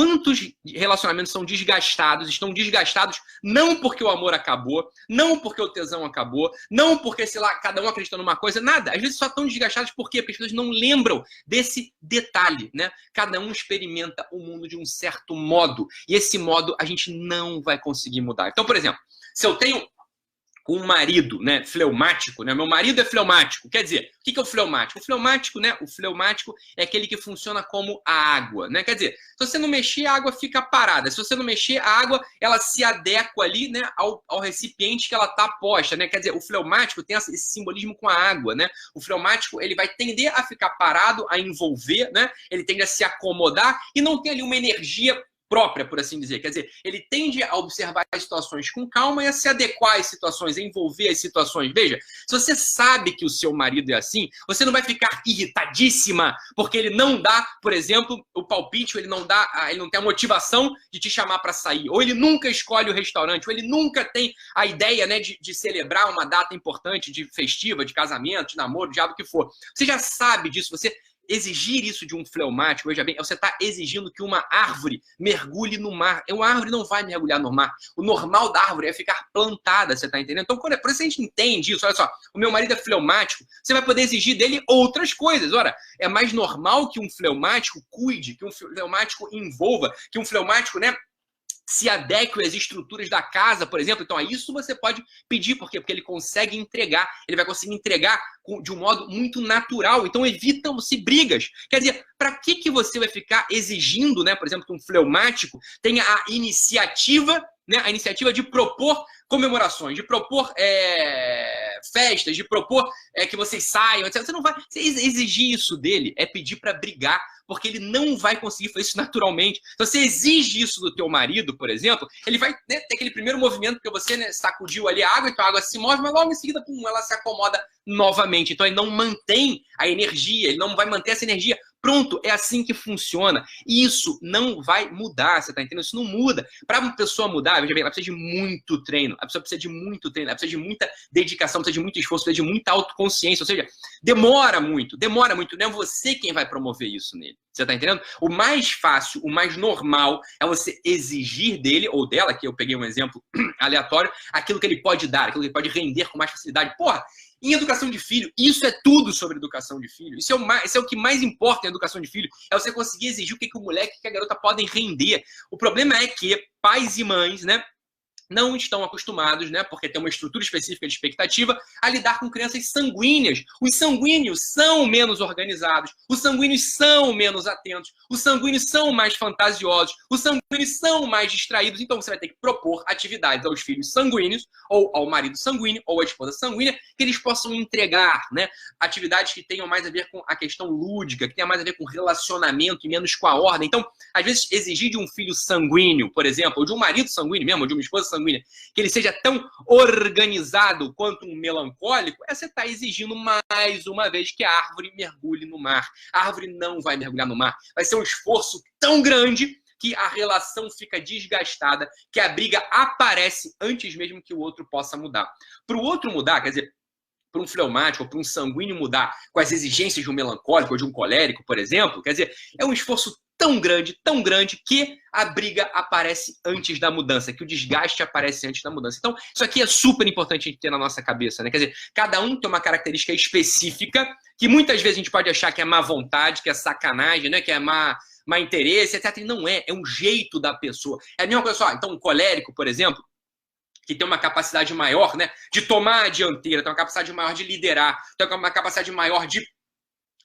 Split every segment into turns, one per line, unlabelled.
quantos relacionamentos são desgastados, estão desgastados não porque o amor acabou, não porque o tesão acabou, não porque, sei lá, cada um acredita numa coisa, nada. Às vezes só estão desgastados por quê? Porque as pessoas não lembram desse detalhe, né? Cada um experimenta o mundo de um certo modo, e esse modo a gente não vai conseguir mudar. Então, por exemplo, se eu tenho um marido, né, fleumático, né? Meu marido é fleumático. Quer dizer, o que é o fleumático? O fleumático, né? O fleumático é aquele que funciona como a água, né? Quer dizer, se você não mexer, a água fica parada. Se você não mexer, a água ela se adequa ali, né, ao recipiente que ela está posta, né? Quer dizer, o fleumático tem esse simbolismo com a água, né? O fleumático ele vai tender a ficar parado, a envolver, né? Ele tende a se acomodar e não tem ali uma energia própria, por assim dizer. Quer dizer, ele tende a observar as situações com calma e a se adequar às situações, a envolver as situações. Veja, se você sabe que o seu marido é assim, você não vai ficar irritadíssima porque ele não dá, por exemplo, o palpite, ou ele não tem a motivação de te chamar para sair, ou ele nunca escolhe o restaurante, ou ele nunca tem a ideia, né, de celebrar uma data importante, de festiva, de casamento, de namoro, diabo que for. Você já sabe disso, você exigir isso de um fleumático, veja bem, você está exigindo que uma árvore mergulhe no mar. Uma árvore não vai mergulhar no mar. O normal da árvore é ficar plantada, você está entendendo? Então, por isso a gente entende isso. Olha só, o meu marido é fleumático, você vai poder exigir dele outras coisas. Ora, é mais normal que um fleumático cuide, que um fleumático envolva, que um fleumático, né, se adeque às estruturas da casa, por exemplo. Então, isso você pode pedir. Por quê? Porque ele consegue entregar. Ele vai conseguir entregar de um modo muito natural. Então, evitam-se brigas. Quer dizer, para que você vai ficar exigindo, né, por exemplo, que um fleumático tenha a iniciativa, né, a iniciativa de propor comemorações, de propor festas, de propor que vocês saiam, etc. Você não vai exigir isso dele, é pedir para brigar, porque ele não vai conseguir fazer isso naturalmente. Então, você exige isso do teu marido, por exemplo, ele vai, né, ter aquele primeiro movimento que você, né, sacudiu ali a água, então a água se move, mas logo em seguida, pum, ela se acomoda novamente. Então, ele não mantém a energia, ele não vai manter essa energia. Pronto, é assim que funciona. E isso não vai mudar, você tá entendendo? Isso não muda. Para uma pessoa mudar, veja bem, ela precisa de muito treino, a pessoa precisa de muito treino, ela precisa de muita dedicação, precisa de muito esforço, precisa de muita autoconsciência. Ou seja, demora muito, não é você quem vai promover isso nele. Você tá entendendo? O mais fácil, o mais normal é você exigir dele ou dela, que eu peguei um exemplo aleatório, aquilo que ele pode dar, aquilo que ele pode render com mais facilidade. Porra, em educação de filho, isso é tudo sobre educação de filho. Isso é o que mais importa em educação de filho. É você conseguir exigir o que o moleque e a garota podem render. O problema é que pais e mães, né, não estão acostumados, né, porque tem uma estrutura específica de expectativa, a lidar com crianças sanguíneas. Os sanguíneos são menos organizados, os sanguíneos são menos atentos, os sanguíneos são mais fantasiosos, os sanguíneos são mais distraídos. Então você vai ter que propor atividades aos filhos sanguíneos, ou ao marido sanguíneo, ou à esposa sanguínea, que eles possam entregar, né, atividades que tenham mais a ver com a questão lúdica, que tenham mais a ver com relacionamento e menos com a ordem. Então, às vezes, exigir de um filho sanguíneo, por exemplo, ou de um marido sanguíneo mesmo, ou de uma esposa sanguínea, que ele seja tão organizado quanto um melancólico, você está exigindo mais uma vez que a árvore mergulhe no mar. A árvore não vai mergulhar no mar. Vai ser um esforço tão grande que a relação fica desgastada, que a briga aparece antes mesmo que o outro possa mudar. Para o outro mudar, quer dizer, para um fleumático ou para um sanguíneo mudar com as exigências de um melancólico ou de um colérico, por exemplo, quer dizer, é um esforço tão grande, que a briga aparece antes da mudança, que o desgaste aparece antes da mudança. Então, isso aqui é super importante a gente ter na nossa cabeça, né? Quer dizer, cada um tem uma característica específica, que muitas vezes a gente pode achar que é má vontade, que é sacanagem, né? Que é má interesse, etc. E não é um jeito da pessoa. É a mesma coisa só. Então, um colérico, por exemplo, que tem uma capacidade maior, né, de tomar a dianteira, tem uma capacidade maior de liderar, tem uma capacidade maior de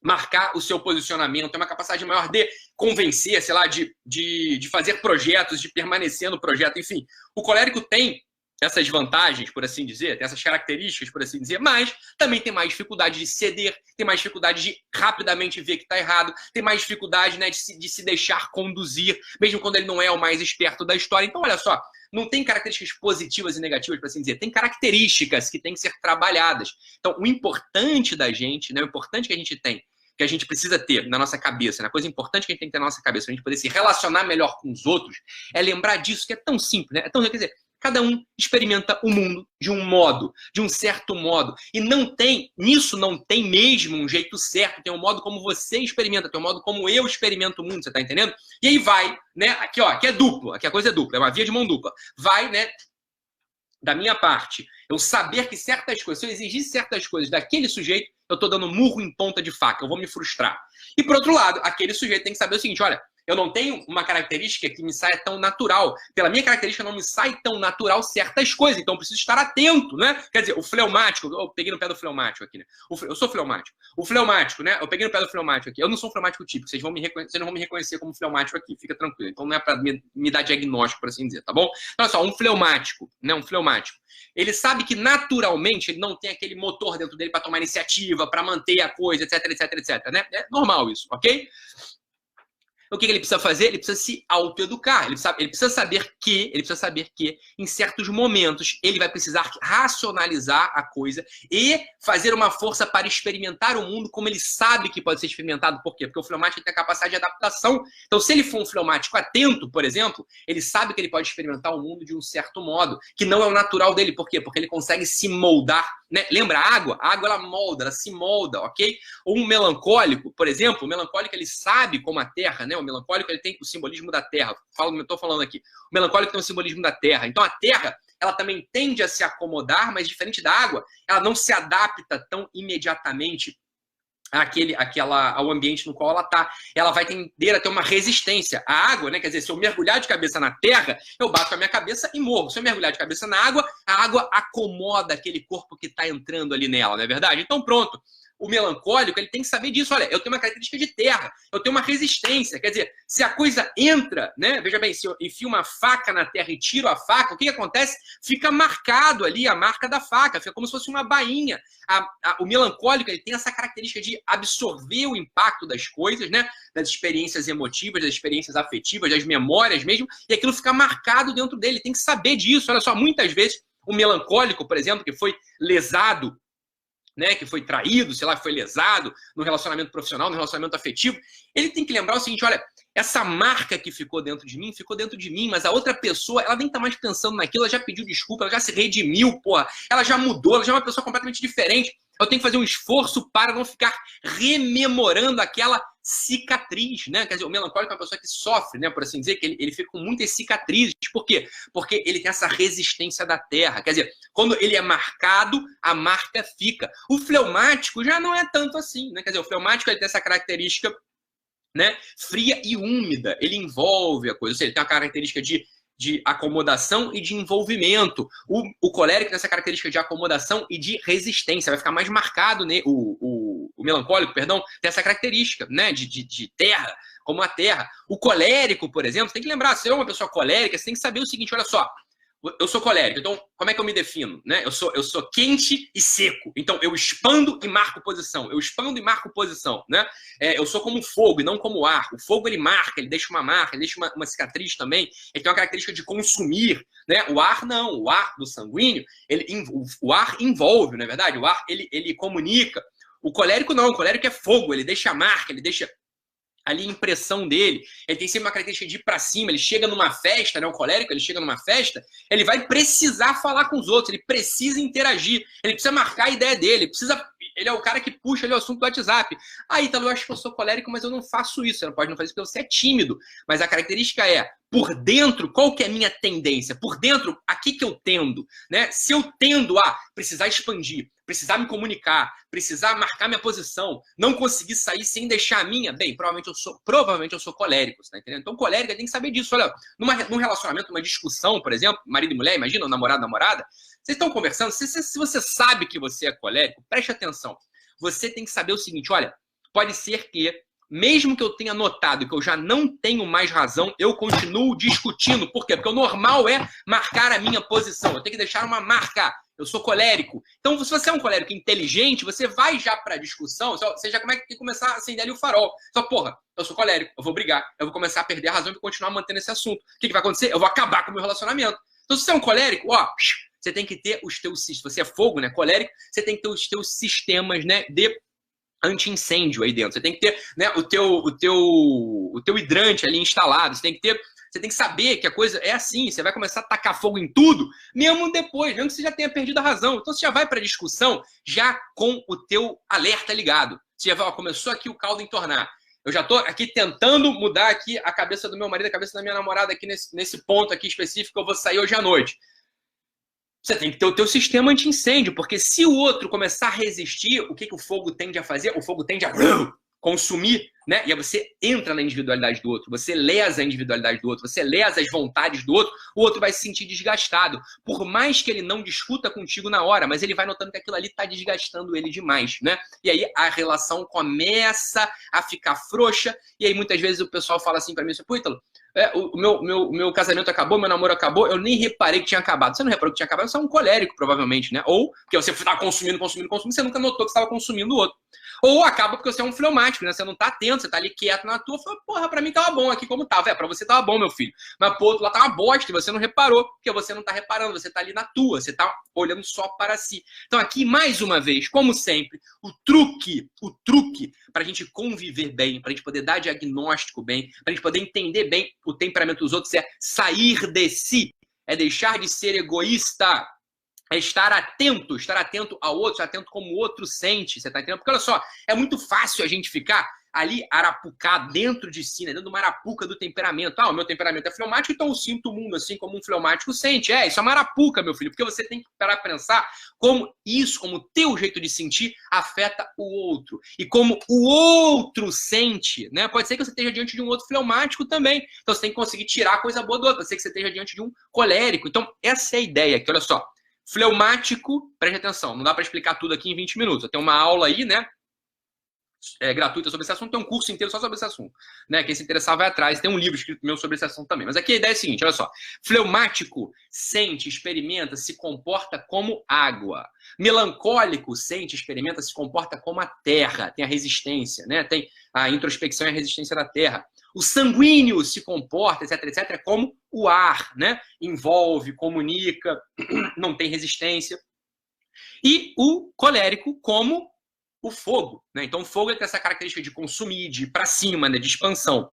marcar o seu posicionamento, tem uma capacidade maior de convencer, sei lá, de fazer projetos, de permanecer no projeto, enfim. O colérico tem essas vantagens, por assim dizer, tem essas características, por assim dizer, mas também tem mais dificuldade de ceder, tem mais dificuldade de rapidamente ver que está errado, tem mais dificuldade, né, de se deixar conduzir, mesmo quando ele não é o mais esperto da história. Então, olha só, não tem características positivas e negativas, por assim dizer, tem características que têm que ser trabalhadas. Então, o importante da gente, né, o importante que a gente tem, que a gente precisa ter na nossa cabeça, né, a coisa importante que a gente tem que ter na nossa cabeça, para a gente poder se relacionar melhor com os outros, é lembrar disso, que é tão simples, né? É tão, quer dizer, Cada um experimenta o mundo de um modo, de um certo modo. E nisso não tem mesmo um jeito certo. Tem um modo como você experimenta, tem um modo como eu experimento o mundo, você tá entendendo? E aí vai, né? Aqui, ó, aqui é duplo, aqui a coisa é dupla, é uma via de mão dupla. Vai, né? Da minha parte, eu saber que certas coisas, se eu exigir certas coisas daquele sujeito, eu tô dando murro em ponta de faca, eu vou me frustrar. E por outro lado, aquele sujeito tem que saber o seguinte, olha, eu não tenho uma característica que me saia tão natural. Pela minha característica, não me sai tão natural certas coisas. Então, eu preciso estar atento, né? Quer dizer, o fleumático... Eu peguei no pé do fleumático aqui, né? Eu sou fleumático. O fleumático, né? Eu peguei no pé do fleumático aqui. Eu não sou um fleumático típico. Vocês não vão me reconhecer como fleumático aqui. Fica tranquilo. Então, não é para me dar diagnóstico, por assim dizer, tá bom? Então, olha só, um fleumático, né? Um fleumático. Ele sabe que, naturalmente, ele não tem aquele motor dentro dele para tomar iniciativa, para manter a coisa, etc, etc, etc, né? É normal isso, ok? O que ele precisa fazer? Ele precisa se autoeducar. Ele precisa saber que, em certos momentos, ele vai precisar racionalizar a coisa e fazer uma força para experimentar o mundo como ele sabe que pode ser experimentado. Por quê? Porque o fleumático tem a capacidade de adaptação. Então, se ele for um fleumático atento, por exemplo, ele sabe que ele pode experimentar o mundo de um certo modo, que não é o natural dele. Por quê? Porque ele consegue se moldar, né? Lembra a água? A água, ela molda, ela se molda, ok? Ou um melancólico, por exemplo, o melancólico, ele sabe como a terra, né? O melancólico, ele tem o simbolismo da terra. Estou falando aqui. O melancólico tem o simbolismo da terra. Então, a terra, ela também tende a se acomodar, mas diferente da água, ela não se adapta tão imediatamente ao ambiente no qual ela está. Ela vai tender a ter uma resistência. A água, né? Quer dizer, se eu mergulhar de cabeça na terra, eu bato a minha cabeça e morro. Se eu mergulhar de cabeça na água, a água acomoda aquele corpo que está entrando ali nela, não é verdade? Então, pronto. O melancólico, ele tem que saber disso. Olha, eu tenho uma característica de terra, eu tenho uma resistência. Quer dizer, se a coisa entra, né? Veja bem, se eu enfio uma faca na terra e tiro a faca, o que acontece? Fica marcado ali a marca da faca, fica como se fosse uma bainha. O melancólico, ele tem essa característica de absorver o impacto das coisas, né? Das experiências emotivas, das experiências afetivas, das memórias mesmo, e aquilo fica marcado dentro dele. Tem que saber disso. Olha só, muitas vezes o melancólico, por exemplo, que foi lesado, né, que foi traído, sei lá, que foi lesado no relacionamento profissional, no relacionamento afetivo, ele tem que lembrar o seguinte, olha, essa marca que ficou dentro de mim, mas a outra pessoa, ela nem tá mais pensando naquilo, ela já pediu desculpa, ela já se redimiu, porra, ela já mudou, ela já é uma pessoa completamente diferente. Eu tenho que fazer um esforço para não ficar rememorando aquela cicatriz, né? Quer dizer, o melancólico é uma pessoa que sofre, né? Por assim dizer, que ele fica com muitas cicatrizes. Por quê? Porque ele tem essa resistência da terra. Quer dizer, quando ele é marcado, a marca fica. O fleumático já não é tanto assim, né? Quer dizer, o fleumático ele tem essa característica, né, fria e úmida. Ele envolve a coisa. Ou seja, ele tem uma característica de acomodação e de envolvimento. O colérico tem essa característica de acomodação e de resistência. Vai ficar mais marcado, né? O melancólico, perdão, tem essa característica, né? De terra, como a terra. O colérico, por exemplo, você tem que lembrar, se é uma pessoa colérica, você tem que saber o seguinte, olha só, eu sou colérico, então como é que eu me defino? Né? Eu sou quente e seco, então eu expando e marco posição, né? Eu sou como fogo e não como ar. O fogo ele marca, ele deixa uma marca, ele deixa uma cicatriz também, ele tem uma característica de consumir, né? O ar não, o ar do sanguíneo, o ar envolve, não é verdade? O ar ele comunica. O colérico não, o colérico é fogo, ele deixa a marca, ele deixa ali a impressão dele, ele tem sempre uma característica de ir pra cima, ele chega numa festa, né, o colérico, ele chega numa festa, ele vai precisar falar com os outros, ele precisa interagir, ele precisa marcar a ideia dele, ele é o cara que puxa ali o assunto do WhatsApp. Ítalo, eu acho que eu sou colérico, mas eu não faço isso, você não pode não fazer isso porque você é tímido, mas a característica é, por dentro, qual que é a minha tendência? Por dentro, a que eu tendo? Né? Se eu tendo a precisar expandir, precisar me comunicar, precisar marcar minha posição, não conseguir sair sem deixar a minha, bem, provavelmente eu sou colérico, você tá entendendo? Então, colérico tem que saber disso. Olha, num relacionamento, numa discussão, por exemplo, marido e mulher, imagina, namorada, vocês estão conversando, se você sabe que você é colérico, preste atenção. Você tem que saber o seguinte, olha, pode ser que, mesmo que eu tenha notado que eu já não tenho mais razão, eu continuo discutindo. Por quê? Porque o normal é marcar a minha posição. Eu tenho que deixar uma marca. Eu sou colérico. Então, se você é um colérico inteligente, você vai já para a discussão, você já começar a acender ali o farol. Só, porra, eu sou colérico, eu vou brigar, eu vou começar a perder a razão e continuar mantendo esse assunto. O que vai acontecer? Eu vou acabar com o meu relacionamento. Então, se você é um colérico, você tem que ter os teus... Se você é fogo, né, colérico, você tem que ter os teus sistemas, né, de anti-incêndio aí dentro. Você tem que ter, né, o teu hidrante ali instalado. Você Você tem que saber que a coisa é assim. Você vai começar a tacar fogo em tudo, mesmo depois, mesmo que você já tenha perdido a razão. Então você já vai para a discussão já com o teu alerta ligado. Você já vai, ó, começou aqui o caldo entornar. Eu já estou aqui tentando mudar aqui a cabeça do meu marido, a cabeça da minha namorada aqui nesse ponto aqui específico, eu vou sair hoje à noite. Você tem que ter o teu sistema anti-incêndio, porque se o outro começar a resistir, o que o fogo tende a fazer? O fogo tende a consumir, né? E aí você entra na individualidade do outro, você lesa a individualidade do outro, você lesa as vontades do outro, o outro vai se sentir desgastado. Por mais que ele não discuta contigo na hora, mas ele vai notando que aquilo ali está desgastando ele demais, né? E aí a relação começa a ficar frouxa, e aí muitas vezes o pessoal fala assim para mim, pô, Ítalo, o meu casamento acabou, meu namoro acabou, eu nem reparei que tinha acabado. Você não reparou que tinha acabado? Você é um colérico, provavelmente, né? Ou porque você está consumindo, você nunca notou que estava consumindo o outro. Ou acaba porque você é um fleumático, né? Você não tá atento, você tá ali quieto na tua, fala, porra, pra mim tava bom aqui como tava. Pra você tava bom, meu filho. Mas pro outro lá tá uma bosta e você não reparou, porque você não tá reparando, você tá ali na tua, você tá olhando só para si. Então aqui, mais uma vez, como sempre, o truque pra gente conviver bem, pra gente poder dar diagnóstico bem, pra gente poder entender bem o temperamento dos outros é sair de si, é deixar de ser egoísta, é estar atento ao outro, estar atento como o outro sente, você tá entendendo? Porque olha só, é muito fácil a gente ficar ali arapucado dentro de si, né? Dentro de uma arapuca do temperamento. Ah, o meu temperamento é fleumático, então eu sinto o mundo assim como um fleumático sente. É, isso é uma arapuca, meu filho, porque você tem que parar para pensar como isso, como o teu jeito de sentir afeta o outro. E como o outro sente, né? Pode ser que você esteja diante de um outro fleumático também. Então você tem que conseguir tirar a coisa boa do outro. Pode ser que você esteja diante de um colérico. Então essa é a ideia aqui, olha só. Fleumático, preste atenção, não dá para explicar tudo aqui em 20 minutos. Eu tenho uma aula aí, né? Gratuita sobre esse assunto, tem um curso inteiro só sobre esse assunto, né? Quem se interessar vai atrás, tem um livro escrito meu sobre esse assunto também. Mas aqui a ideia é a seguinte, olha só. Fleumático sente, experimenta, se comporta como água. Melancólico sente, experimenta, se comporta como a terra, tem a resistência, né? Tem a introspecção e a resistência da terra. O sanguíneo se comporta, etc, como o ar, né? Envolve, comunica, não tem resistência. E o colérico como o fogo, né? Então o fogo tem essa característica de consumir, de ir para cima, né? De expansão.